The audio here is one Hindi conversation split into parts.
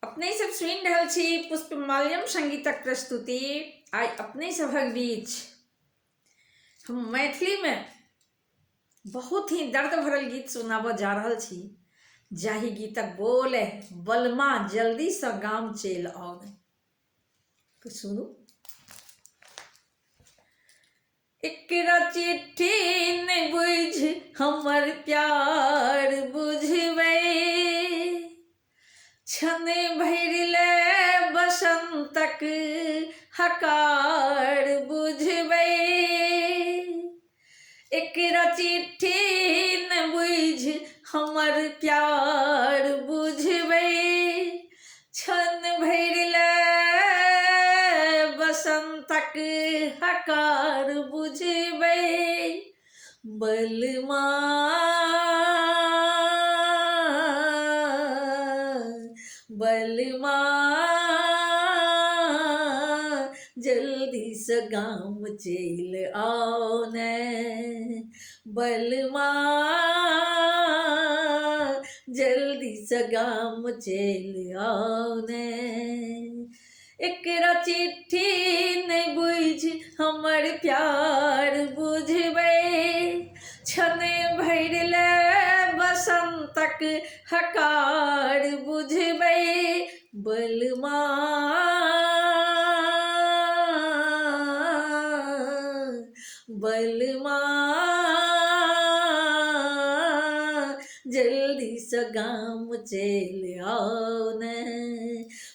अपने सब सुनि रहल छी पुष्पमाल्यम संगीतक प्रस्तुति। आइ अपने सभक बीच हम मैथिली में बहुत ही दर्द भरल गीत सुनाबऽ जा रहल छी, जाहि गीतक बोल है बलमा जल्दी सँ गाम चलि आउ। तो सुनू। एकरा चिट्ठी नहि बुझि हमर प्यार बुझबै, क्षण भरि ले बसंतक हकार बुझबै। एकरा चिट्ठी न बुझि हमर प्यार बुझबै, क्षण भरि ले बसंतक हकार बुझबै। बलमा बलमा जल्दी से गाम चलि आओ ने, बलमा जल्दी से गाम चलि आओ ने। एकरा चिट्ठी नहि बुझि हमर प्यार बुझबै, क्षण भरि ले बसंतक हकार बुझबै। बलमा बलमा जल्दी से गाम चलि आओ ने,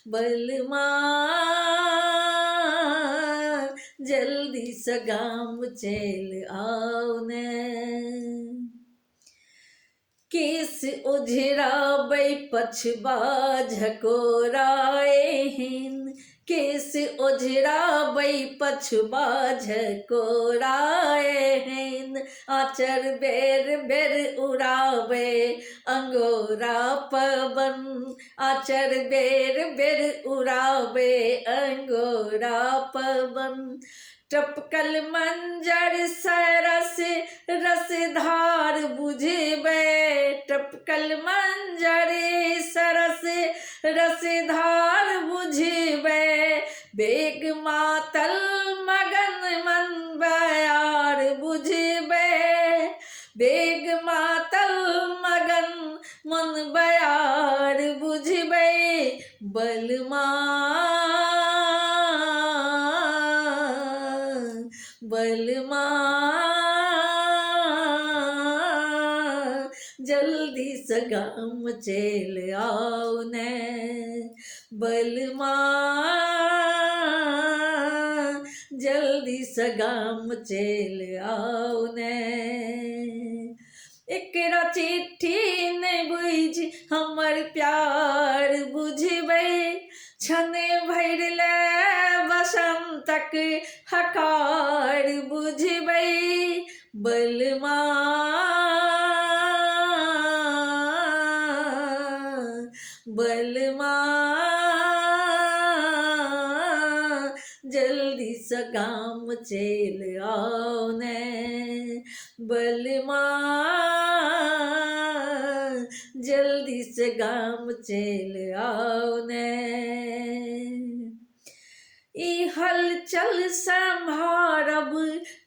बलमा जल्दी से गाम चलि आओ ने। केस ओझराबै पछबा झकोराएहन, केस ओझराबै पछबा झकोराएहन। आँचर बेर बेर उड़ाबै अंगोरा पवन, आँचर बेर बेर उड़ाबै अंगोरा पवन। टपकल मंजर सरस रसधार बुझबै, टपकल मंजर सरस रसधार बुझबै। बेग मातल मगन मन बयार बुझबै, बेग मातल मगन मन बयार बुझबै। बलमा बलमा जल्दी से गाम चलि आओ ने, बलमा जल्दी से गाम चलि आओ ने। एकरा चिट्ठी नहि बुझि हमर प्यार बुझबै, क्षण भरि ले बसंतक हकार बुझबै। बलमा बलमा जल्दी से गाम चलि आओ ने, बलमा जल्दी से गाम चलि आओ ने। ई हलचल सम्हारब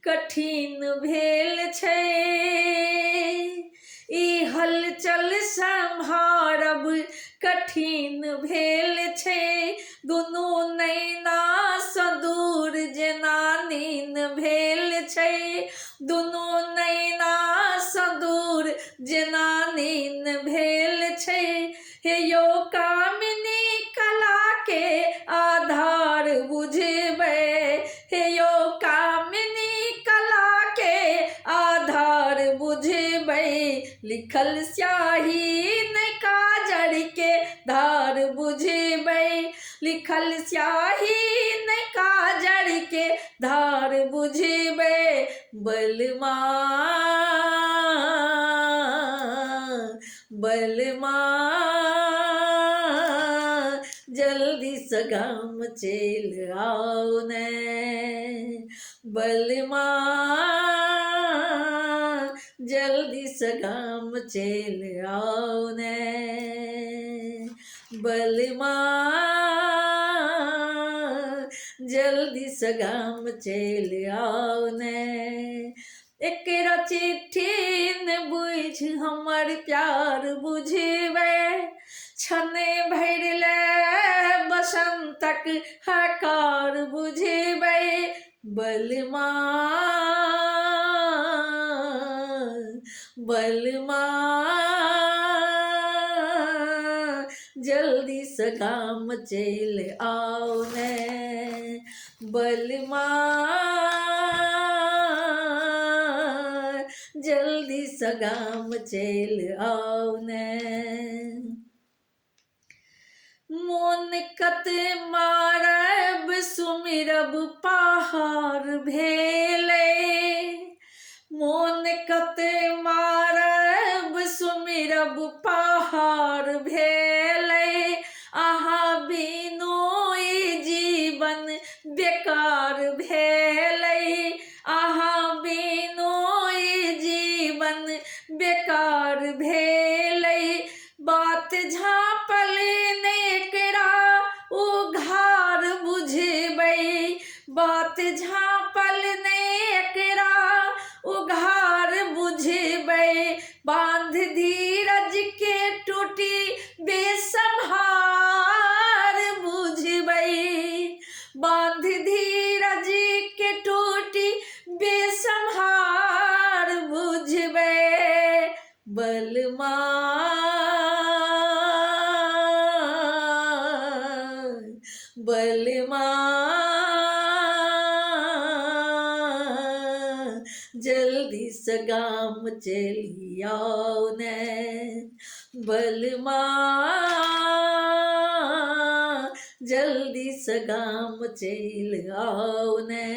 कठिन भेल छै, ई हलचल सम्हारब कठिन भेल छै। दुनू नैना सँ दूर जेना नीन भेल छै, दुनू नैना सँ दूर जेना नीन भेल छै। हे यौ कामिनी कला के आधार बुझबै, हे यौ कामिनी कला के आधार बुझबै। लिखल स्याही नहि काजर के धार बुझबै, लिखल स्याही नहि काजर के धार बुझबै। बलमा बलमा जल्दी से गाम चलि आओ ने, बलमा जल्दी से गाम चलि आओ ने। बलमा जल्दी सगाम चल आओ ने। एकरा चिट्ठी न बुझ हमर प्यार बुझबे, छने भरले बसंतक हकार बुझबे। बलमा बलमा जल्दी सगाम चल आओ ने। बलमा जल्दी सगाम चल आओ ने। मोन कत मारब सुमिरब पहाड़ भेले, मोन कत मारब सुमिरब पहाड़ भेले। आहा बिनु ई जीवन बेकार भेले, आहा बिनु ई जीवन बेकार भेले। बात झाँपल नेकरा उघार बुझबै, बात झाँपल नेकरा उघार बुझबै। बांध धीरज के टूटी बेसम्हार बुझबै, बांध धीरज के टूटी बेसम्हार बुझबै। बलमा बलमा जल्दी सगाम चल आओ ने। बलमा जल्दी सगाम चल आओ ने।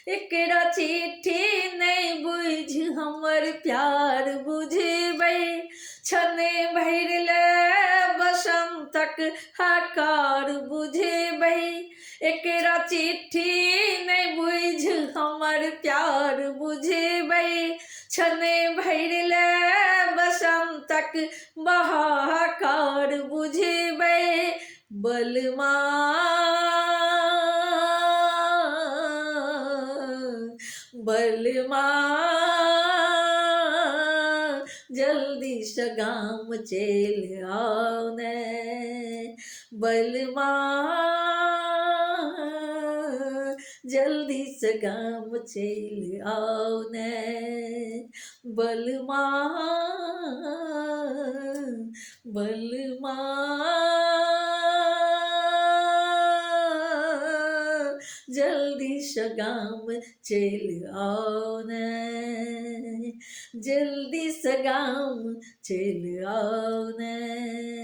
एकरा चिट्ठी नहीं बुझ हमर प्यार बुझबै, छने भरले बसंतक हकार बुझबै। एकरा चिट्ठी नहीं बुझ हमर प्यार बुझबै, छने भरले बसंतक बहाकार बुझबै। बलमा बलमा जल्दी सगाम चल आओ ने। बलमा जल्दी सगाम चल आओ ने। बलमा बलमा जल्दी सगाम चल आओ ने। जल्दी सगाम चल आओ ने।